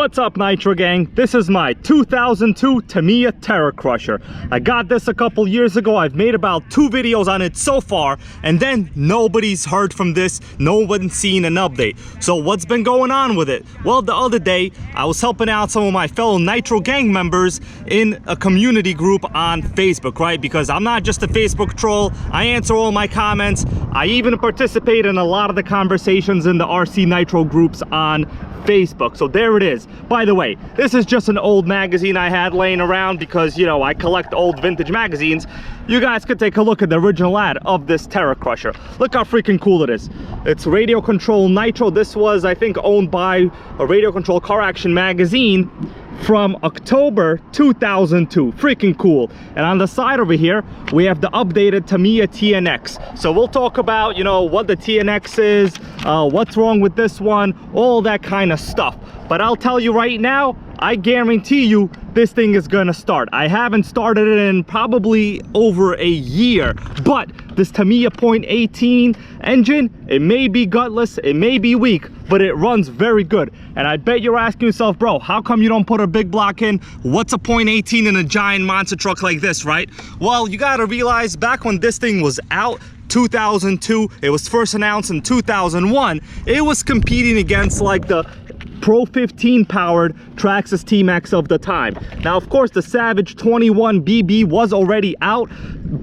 What's up, Nitro Gang? This is my 2002 Tamiya Terra Crusher. I got this a couple years ago. I've made about 2 videos on it so far, and then nobody's heard from this. No one's seen an update. So what's been going on with it? Well, the other day, I was helping out some of my fellow Nitro Gang members in a community group on Facebook, right? Because I'm not just a Facebook troll. I answer all my comments. I even participate in a lot of the conversations in the RC Nitro groups on Facebook. So there it is. By the way, this is just an old magazine I had laying around because, you know, I collect old vintage magazines. You guys could take a look at the original ad of this Terra Crusher. Look how freaking cool it is. It's radio control Nitro. This was, I think, owned by a Radio Control Car Action magazine from October 2002. Freaking cool. And on the side over here, we have the updated Tamiya TNX. So we'll talk about, you know, what the TNX is, what's wrong with this one, all that kind of stuff. But I'll tell you right now, I guarantee you this thing is gonna start. I haven't started it in probably over a year, but this Tamiya .18 engine, it may be gutless, it may be weak, but it runs very good. And I bet you're asking yourself, bro, how come you don't put a big block in? What's a .18 in a giant monster truck like this, right? Well, you gotta realize back when this thing was out, 2002, it was first announced in 2001, it was competing against like the Pro 15 powered Traxxas t-maxx of the time. Now, of course, the Savage 21 BB was already out,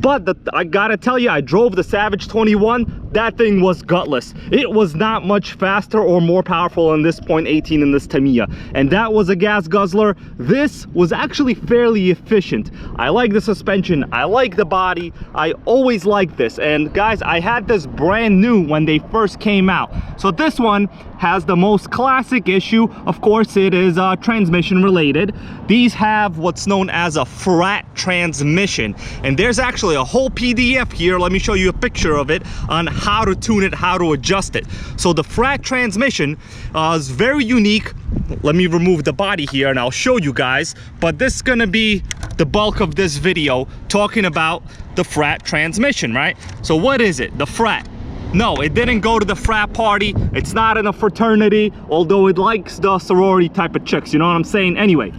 but I gotta tell you, I drove the Savage 21. That thing was gutless. It was not much faster or more powerful than this .18 in this Tamiya, and that was a gas guzzler. This was actually fairly efficient. I like the suspension, I like the body, I always liked this. And guys, I had this brand new when they first came out. So this one has the most classic issue. Of course, it is transmission related. These have what's known as a Frat transmission, and there's actually a whole PDF here. Let me show you a picture of it on how to tune it, how to adjust it. So the Frat transmission is very unique. Let me remove the body here and I'll show you guys, but this is gonna be the bulk of this video, talking about the Frat transmission, right? So what is it? The Frat. No, it didn't go to the frat party. It's not in a fraternity, although it likes the sorority type of chicks, you know what I'm saying? Anyway,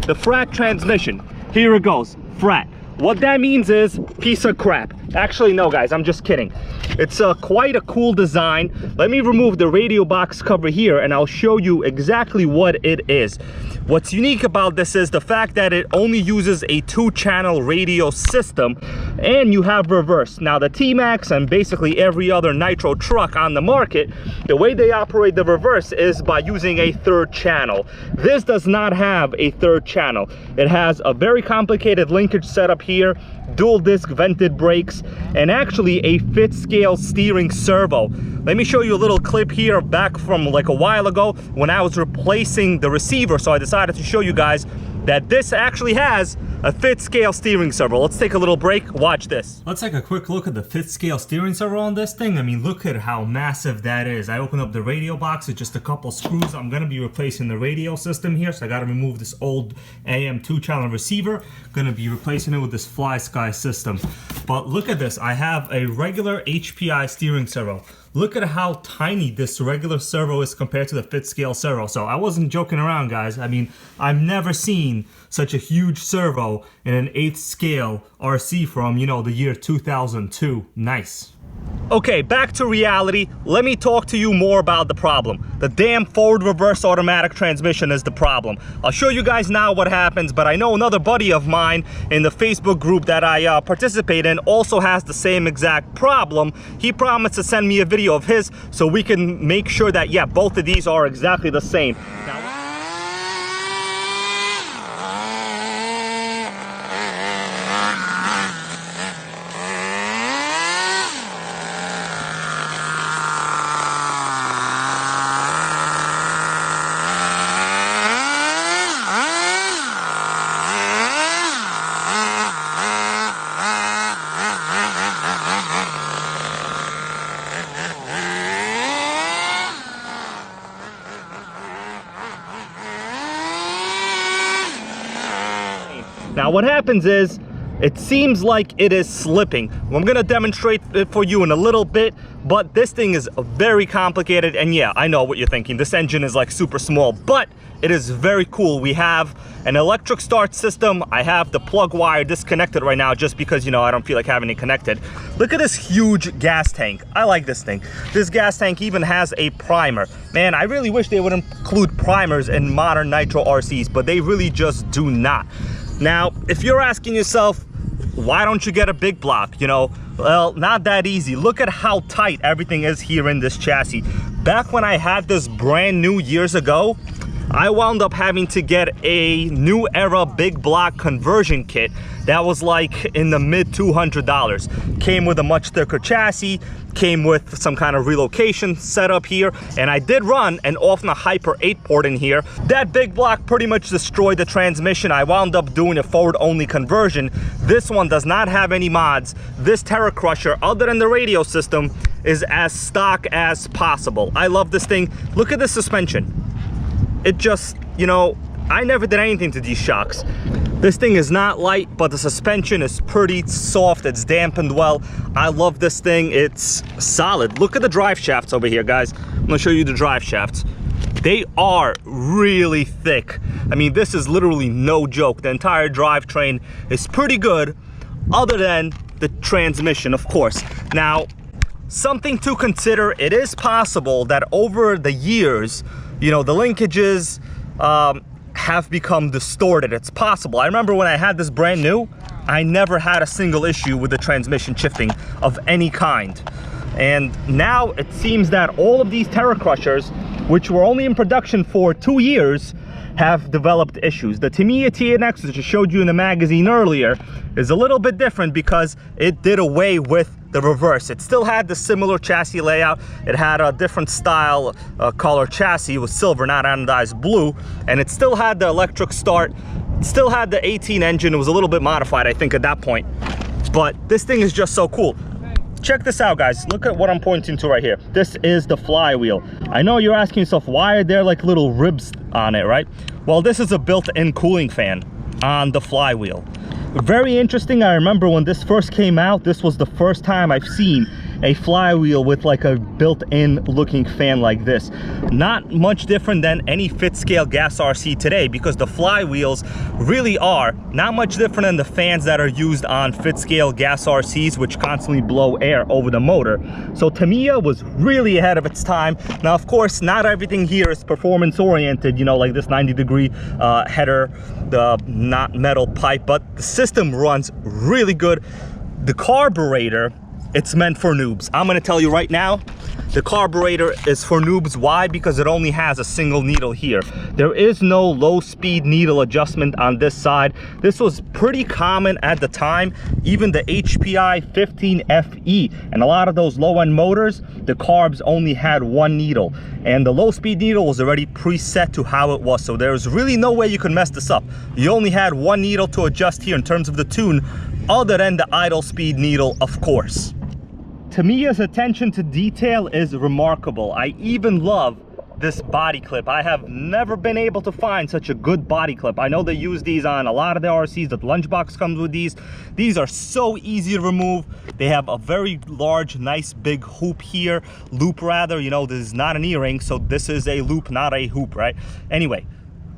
the Frat transmission, here it goes, Frat. What that means is piece of crap. Actually, no guys, I'm just kidding. It's quite a cool design. Let me remove the radio box cover here and I'll show you exactly what it is. What's unique about this is the fact that it only uses a 2-channel radio system, and you have reverse. Now the t-maxx and basically every other Nitro truck on the market, the way they operate the reverse is by using a 3rd channel. This does not have a 3rd channel. It has a very complicated linkage setup here, dual disc vented brakes, and actually a 5th scale steering servo. Let me show you a little clip here back from like a while ago when I was replacing the receiver. So I decided to show you guys that this actually has a 5th scale steering servo. Let's take a little break, watch this. Let's take a quick look at the 5th scale steering servo on this thing. I mean, look at how massive that is. I opened up the radio box with just a couple screws. I'm gonna be replacing the radio system here, so I gotta remove this old AM 2-channel receiver. Gonna be replacing it with this Fly Sky system. But look at this, I have a regular HPI steering servo. Look at how tiny this regular servo is compared to the 5th scale servo. So I wasn't joking around, guys. I mean, I've never seen such a huge servo in an 8th scale RC from, you know, the year 2002. Nice. Okay, back to reality. Let me talk to you more about the problem. The damn forward reverse automatic transmission is the problem. I'll show you guys now what happens, but I know another buddy of mine in the Facebook group that I participate in also has the same exact problem. He promised to send me a video of his so we can make sure that, yeah, both of these are exactly the same. Now, Now what happens is it seems like it is slipping. I'm gonna demonstrate it for you in a little bit, but this thing is very complicated. And yeah, I know what you're thinking. This engine is like super small, but it is very cool. We have an electric start system. I have the plug wire disconnected right now just because, you know, I don't feel like having it connected. Look at this huge gas tank. I like this thing. This gas tank even has a primer. Man, I really wish they would include primers in modern Nitro RCs, but they really just do not. Now, if you're asking yourself, why don't you get a big block? You know, well, not that easy. Look at how tight everything is here in this chassis. Back when I had this brand new years ago, I wound up having to get a new era big block conversion kit that was like in the mid $200. Came with a much thicker chassis, came with some kind of relocation setup here, and I did run an Offner Hyper 8 port in here. That big block pretty much destroyed the transmission. I wound up doing a forward only conversion. This one does not have any mods. This Terra Crusher, other than the radio system, is as stock as possible. I love this thing. Look at the suspension. It just, you know, I never did anything to these shocks. This thing is not light, but the suspension is pretty soft. It's dampened well. I love this thing. It's solid. Look at the drive shafts over here, guys. I'm gonna show you the drive shafts. They are really thick. I mean, this is literally no joke. The entire drivetrain is pretty good, other than the transmission, of course. Now, something to consider, it is possible that over the years, you know, the linkages have become distorted. It's possible. I remember when I had this brand new, I never had a single issue with the transmission shifting of any kind. And now it seems that all of these Terra Crushers, which were only in production for 2 years, have developed issues. The Tamiya TNX, which I showed you in the magazine earlier, is a little bit different because it did away with the reverse. It still had the similar chassis layout. It had a different style color chassis. It was silver, not anodized blue, and it still had the electric start. It still had the 18 engine. It was a little bit modified, I think, at that point. But this thing is just so cool. Check this out, guys. Look at what I'm pointing to right here. This is the flywheel. I know you're asking yourself, why are there like little ribs on it, right? Well, this is a built-in cooling fan on the flywheel. Very interesting. I remember when this first came out, this was the first time I've seen a flywheel with like a built-in looking fan like this. Not much different than any fit scale gas RC today, because the flywheels really are not much different than the fans that are used on fit scale gas RCs, which constantly blow air over the motor. So Tamiya was really ahead of its time. Now, of course, not everything here is performance oriented, you know, like this 90-degree header, the not metal pipe, but the system runs really good. The carburetor, it's meant for noobs. I'm gonna tell you right now, the carburetor is for noobs. Why? Because it only has a single needle here. There is no low speed needle adjustment on this side. This was pretty common at the time. Even the HPI 15FE and a lot of those low end motors, the carbs only had one needle, and the low speed needle was already preset to how it was. So there's really no way you could mess this up. You only had one needle to adjust here in terms of the tune, other than the idle speed needle, of course. Tamiya's attention to detail is remarkable. I even love this body clip. I have never been able to find such a good body clip. I know they use these on a lot of the RCs. The lunchbox comes with these. These are so easy to remove. They have a very large, nice big hoop here. Loop rather, you know, this is not an earring, so this is a loop, not a hoop, right? Anyway,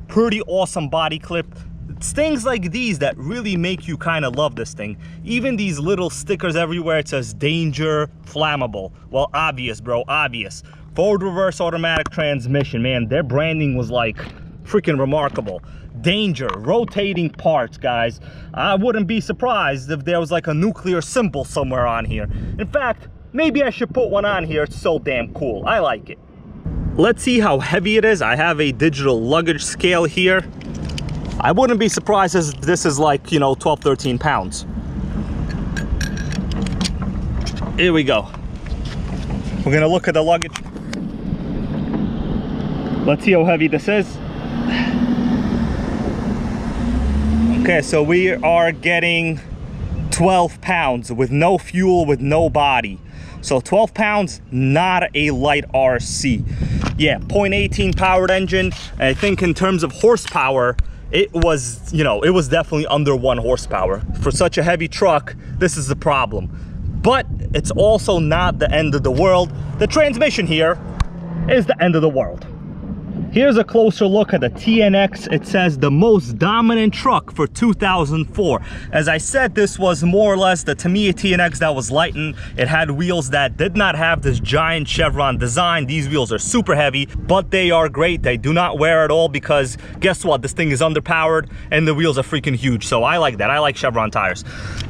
pretty awesome body clip. It's things like these that really make you kind of love this thing. Even these little stickers everywhere, it says danger, flammable. Well, obvious, bro, obvious. Forward reverse automatic transmission, man, their branding was like freaking remarkable. Danger, rotating parts, guys. I wouldn't be surprised if there was like a nuclear symbol somewhere on here. In fact, maybe I should put one on here. It's so damn cool. I like it. Let's see how heavy it is. I have a digital luggage scale here. I wouldn't be surprised if this is like, you know, 12, 13 pounds. Here we go. We're gonna look at the luggage. Let's see how heavy this is. Okay, so we are getting 12 pounds with no fuel, with no body. So 12 pounds, not a light RC. Yeah, 0.18 powered engine. I think in terms of horsepower, it was, you know, it was definitely under 1 horsepower. For such a heavy truck, this is the problem. But it's also not the end of the world. The transmission here is the end of the world. Here's a closer look at the TNX. It says the most dominant truck for 2004. As I said, this was more or less the Tamiya TNX that was lightened. It had wheels that did not have this giant chevron design. These wheels are super heavy, but they are great. They do not wear at all because guess what? This thing is underpowered and the wheels are freaking huge. So I like that. I like chevron tires.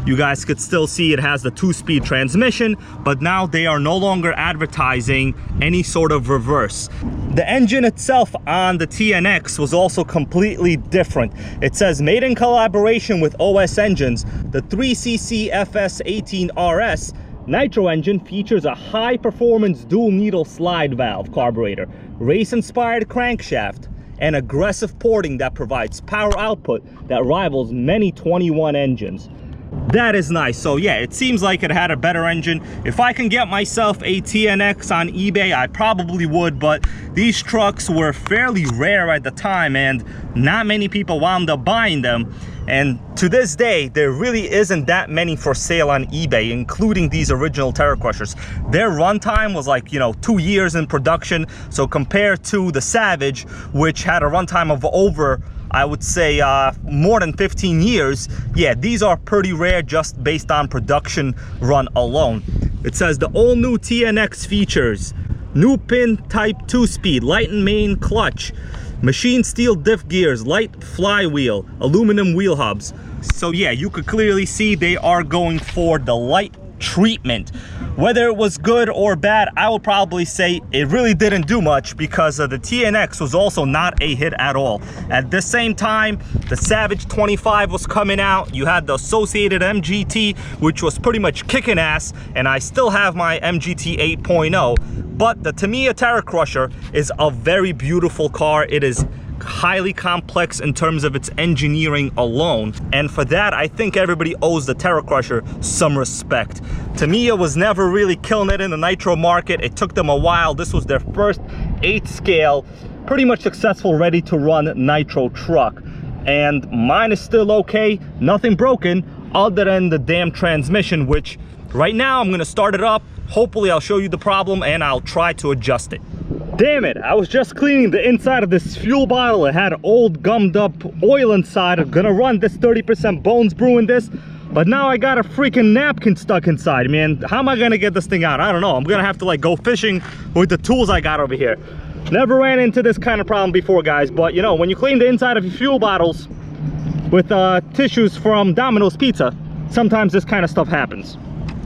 You guys could still see it has the 2-speed transmission, but now they are no longer advertising any sort of reverse. The engine itself on the TNX was also completely different. It says made in collaboration with OS Engines, the 3cc FS18 RS Nitro engine features a high-performance dual-needle slide valve carburetor, race-inspired crankshaft, and aggressive porting that provides power output that rivals many 21 engines. That is nice. So yeah, it seems like it had a better engine. If I can get myself a TNX on eBay, I probably would, but these trucks were fairly rare at the time and not many people wound up buying them. And to this day, there really isn't that many for sale on eBay, including these original Terra Crushers. Their runtime was like, you know, 2 years in production. So compared to the Savage, which had a runtime of over, I would say, more than 15 years, yeah, these are pretty rare just based on production run alone. It says the all-new TNX features new pin type 2-speed, light and main clutch, machine steel diff gears, light flywheel, aluminum wheel hubs. So yeah, you could clearly see they are going for the light treatment. Whether it was good or bad, I would probably say it really didn't do much because the TNX was also not a hit at all. At the same time, the Savage 25 was coming out. You had the associated MGT, which was pretty much kicking ass, and I still have my MGT 8.0. But the Tamiya Terra Crusher is a very beautiful car. It is highly complex in terms of its engineering alone, and for that I think everybody owes the Terra Crusher some respect. Tamiya was never really killing it in the nitro market. It took them a while. This was their first 8-scale, pretty much successful, ready to run nitro truck, and mine is still okay. Nothing broken other than the damn transmission, which right now I'm gonna start it up. Hopefully I'll show you the problem and I'll try to adjust it. Damn it, I was just cleaning the inside of this fuel bottle. It had old gummed up oil inside. I'm gonna run this 30% Bones Brew in this, but now I got a freaking napkin stuck inside, man. How am I gonna get this thing out? I don't know. I'm gonna have to like go fishing with the tools I got over here. Never ran into this kind of problem before, guys, but you know, when you clean the inside of your fuel bottles with tissues from Domino's Pizza, sometimes this kind of stuff happens.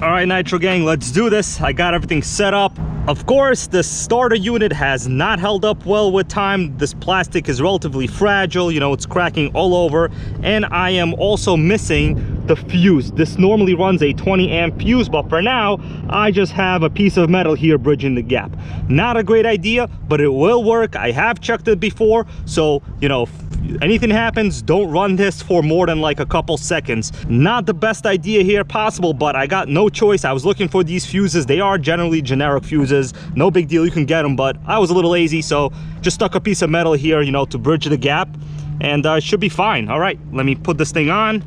All right, Nitro Gang, let's do this. I got everything set up. Of course, the starter unit has not held up well with time. This plastic is relatively fragile, you know, it's cracking all over. And I am also missing the fuse. This normally runs a 20 amp fuse, but for now, I just have a piece of metal here bridging the gap. Not a great idea, but it will work. I have checked it before, so, you know, if anything happens, don't run this for more than like a couple seconds. Not the best idea here possible, but I got no choice. I was looking for these fuses. They are generally generic fuses. No big deal, you can get them, but I was a little lazy, so just stuck a piece of metal here, you know, to bridge the gap, and it should be fine. All right, let me put this thing on.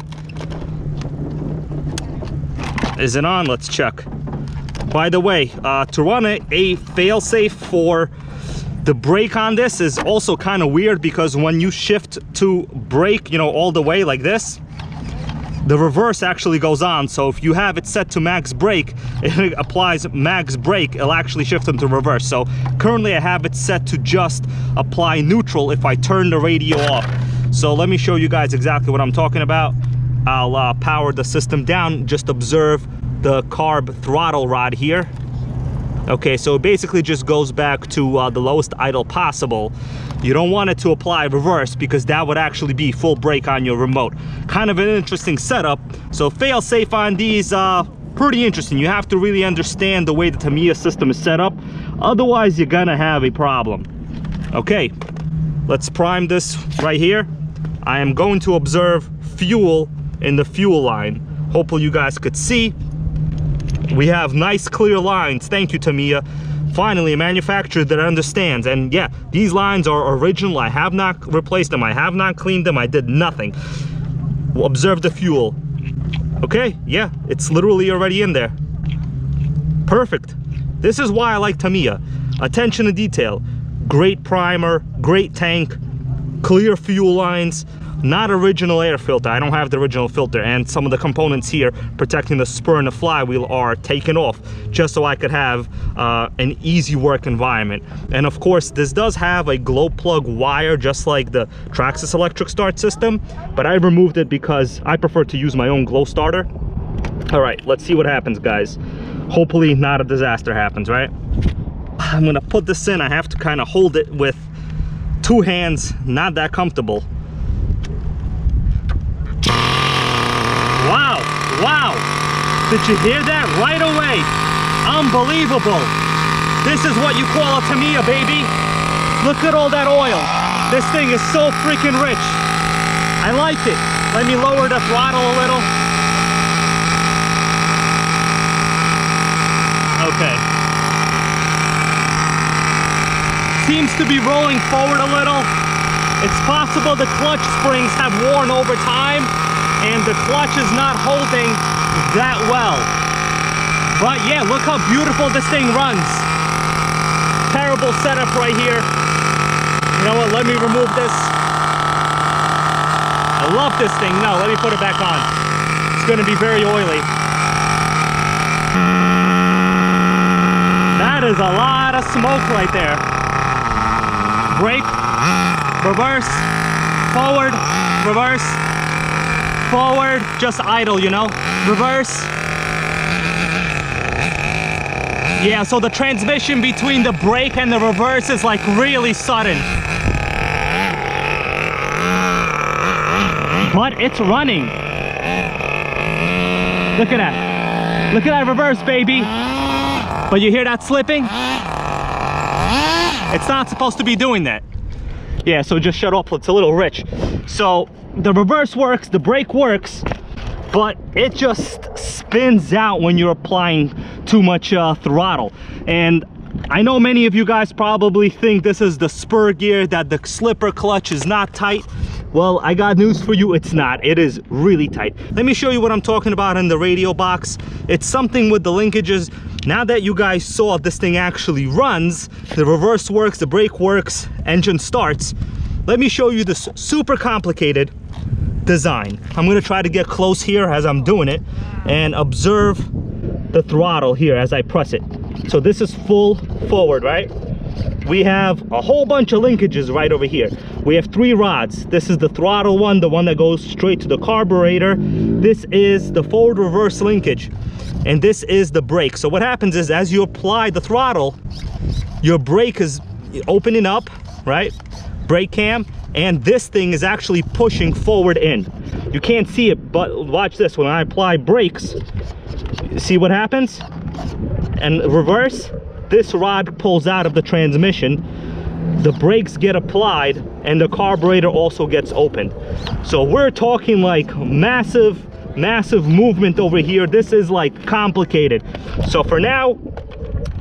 Is it on? Let's check. By the way, to run a fail-safe for the brake on this is also kind of weird, because when you shift to brake, you know, all the way like this, the reverse actually goes on. So if you have it set to max brake, it applies max brake, it'll actually shift into reverse. So currently I have it set to just apply neutral if I turn the radio off. So let me show you guys exactly what I'm talking about. I'll power the system down. Just observe the carb throttle rod here. Okay, so it basically just goes back to the lowest idle possible. You don't want it to apply reverse because that would actually be full brake on your remote. Kind of an interesting setup. So fail safe on these, pretty interesting. You have to really understand the way the Tamiya system is set up. Otherwise, you're gonna have a problem. Okay, let's prime this right here. I am going to observe fuel in the fuel line. Hopefully you guys could see. We have nice clear lines, thank you Tamiya. Finally, a manufacturer that understands. And yeah, these lines are original. I have not replaced them. I have not cleaned them. I did nothing. Observe the fuel. Okay, yeah, it's literally already in there. Perfect. This is why I like Tamiya. Attention to detail. Great primer, great tank, clear fuel lines. Not original air filter. I don't have the original filter, and some of the components here protecting the spur and the flywheel are taken off just so I could have an easy work environment. And of course, this does have a glow plug wire just like the Traxxas electric start system, but I removed it because I prefer to use my own glow starter. All right, let's see what happens, guys. Hopefully not a disaster happens, right? I'm gonna put this in. I have to kind of hold it with two hands, not that comfortable. Wow, wow, did you hear that? Right away, unbelievable. This is what you call a Tamiya, baby. Look at all that oil. This thing is so freaking rich. I like it. Let me lower the throttle a little. Okay. Seems to be rolling forward a little. It's possible the clutch springs have worn over time and the clutch is not holding that well. But yeah, look how beautiful this thing runs. Terrible setup right here. You know what, let me remove this. I love this thing. No, let me put it back on. It's gonna be very oily. That is a lot of smoke right there. Brake, reverse, forward, reverse, forward, just idle, you know, reverse. Yeah, so the transmission between the brake and the reverse is like really sudden. But it's running. Look at that. Look at that reverse, baby. But you hear that slipping? It's not supposed to be doing that. Yeah, so just shut up, it's a little rich. So the reverse works, the brake works, but it just spins out when you're applying too much throttle. And I know many of you guys probably think this is the spur gear, that the slipper clutch is not tight. Well, I got news for you, it's not. It is really tight. Let me show you what I'm talking about in the radio box. It's something with the linkages. Now that you guys saw this thing actually runs, the reverse works, the brake works, engine starts. Let me show you this super complicated design. I'm gonna try to get close here as I'm doing it and observe the throttle here as I press it. So this is full forward, right? We have a whole bunch of linkages right over here. We have 3 rods. This is the throttle one, the one that goes straight to the carburetor. This is the forward reverse linkage. And this is the brake. So what happens is as you apply the throttle, your brake is opening up, right? Brake cam, and this thing is actually pushing forward in. You can't see it, but watch this. When I apply brakes, see what happens? And reverse, this rod pulls out of the transmission, the brakes get applied, and the carburetor also gets opened. So we're talking like massive movement over here. This is like complicated. So for now,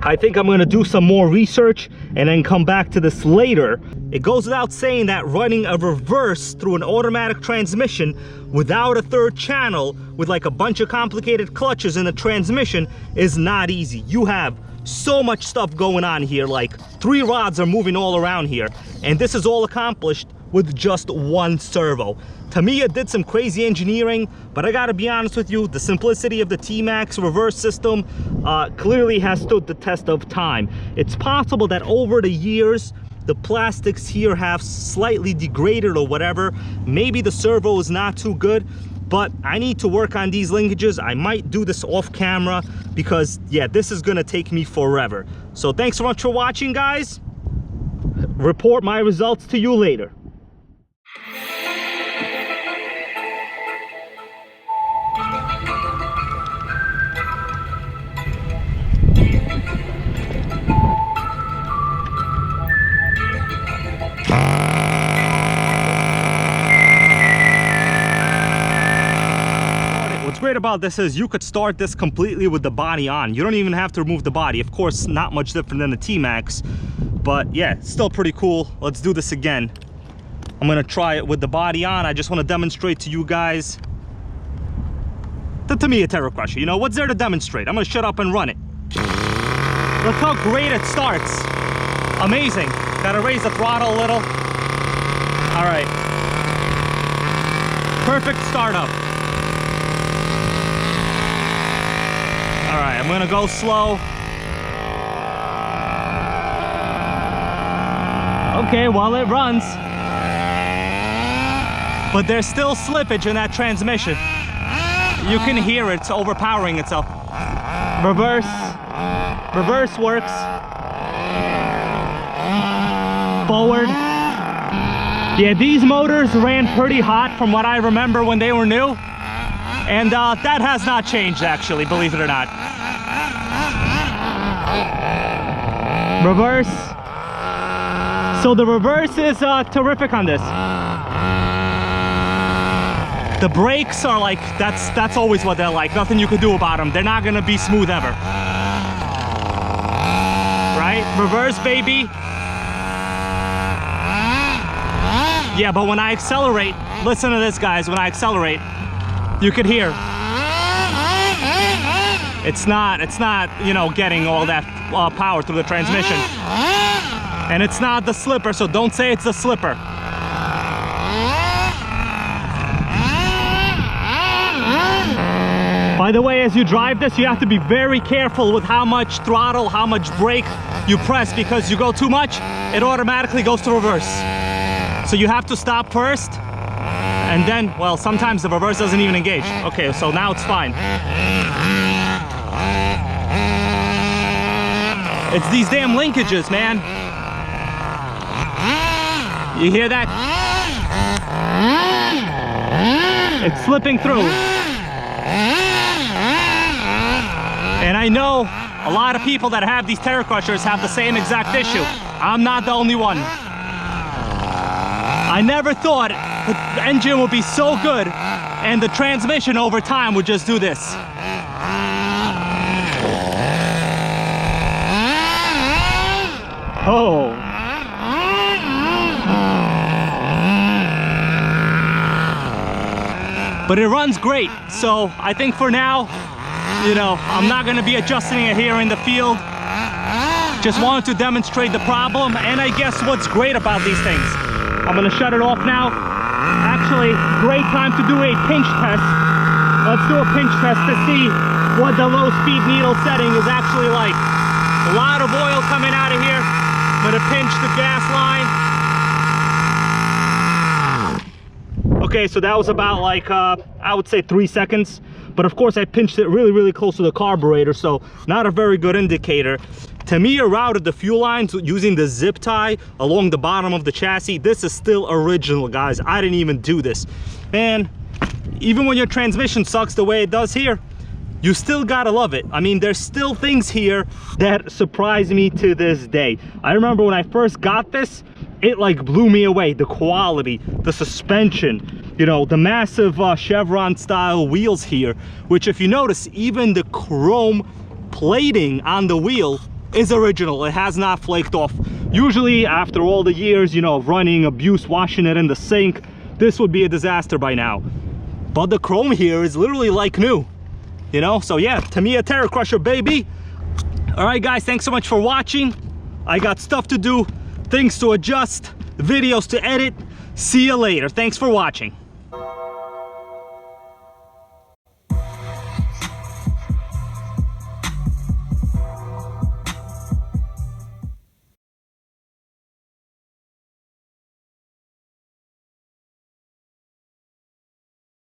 I think I'm gonna do some more research and then come back to this later. It goes without saying that running a reverse through an automatic transmission without a third channel with like a bunch of complicated clutches in the transmission is not easy. You have so much stuff going on here, like 3 rods are moving all around here, and this is all accomplished with just 1 servo. Tamiya did some crazy engineering, but I gotta be honest with you, the simplicity of the t-maxx reverse system clearly has stood the test of time. It's possible that over the years, the plastics here have slightly degraded or whatever. Maybe the servo is not too good, but I need to work on these linkages. I might do this off camera because yeah, this is gonna take me forever. So thanks so much for watching, guys. Report my results to you later. great about this is you could start this completely with the body on. You don't even have to remove the body. Of course, not much different than the t-maxx, but yeah, still pretty cool. Let's do this again. I'm gonna try it with the body on. I just want to demonstrate to you guys the Tamiya Terra Crusher. You know, what's there to demonstrate? I'm gonna shut up and run it. Look how great it starts. Amazing. Gotta raise the throttle a little. All right. Perfect startup. All right, I'm gonna go slow. Okay, while it runs. But there's still slippage in that transmission. You can hear it's overpowering itself. Reverse works. Forward. Yeah, these motors ran pretty hot from what I remember when they were new. And that has not changed, actually, believe it or not. Reverse. So the reverse is terrific on this. The brakes are like, that's always what they're like. Nothing you can do about them. They're not gonna be smooth ever. Right? Reverse, baby. Yeah, but when I accelerate, listen to this, guys. When I accelerate, you could hear. It's not, you know, getting all that power through the transmission. And it's not the slipper, so don't say it's the slipper. By the way, as you drive this, you have to be very careful with how much throttle, how much brake you press, because you go too much, it automatically goes to reverse. So you have to stop first, and then, well, sometimes the reverse doesn't even engage. Okay, so now it's fine. It's these damn linkages, man. You hear that? It's slipping through. And I know a lot of people that have these Terra Crushers have the same exact issue. I'm not the only one. I never thought the engine would be so good and the transmission over time would just do this. Oh. But it runs great, so I think for now, you know, I'm not gonna be adjusting it here in the field. Just wanted to demonstrate the problem, and I guess what's great about these things. I'm gonna shut it off now. Actually, great time to do a pinch test. Let's do a pinch test to see what the low speed needle setting is actually like. A lot of oil coming out of here. I'm gonna pinch the gas line. Okay, so that was about like, I would say 3 seconds. But of course I pinched it really, really close to the carburetor, so not a very good indicator. Tamiya routed the fuel lines using the zip tie along the bottom of the chassis. This is still original, guys. I didn't even do this. And even when your transmission sucks the way it does here, you still gotta love it. I mean, there's still things here that surprise me to this day. I remember when I first got this, it like blew me away. The quality, the suspension, you know, the massive chevron style wheels here, which if you notice, even the chrome plating on the wheel is original. It has not flaked off. Usually after all the years, you know, of running, abuse, washing it in the sink, this would be a disaster by now. But the chrome here is literally like new, you know? So yeah, Tamiya Terra Crusher, baby. All right, guys, thanks so much for watching. I got stuff to do, things to adjust, videos to edit. See you later. Thanks for watching.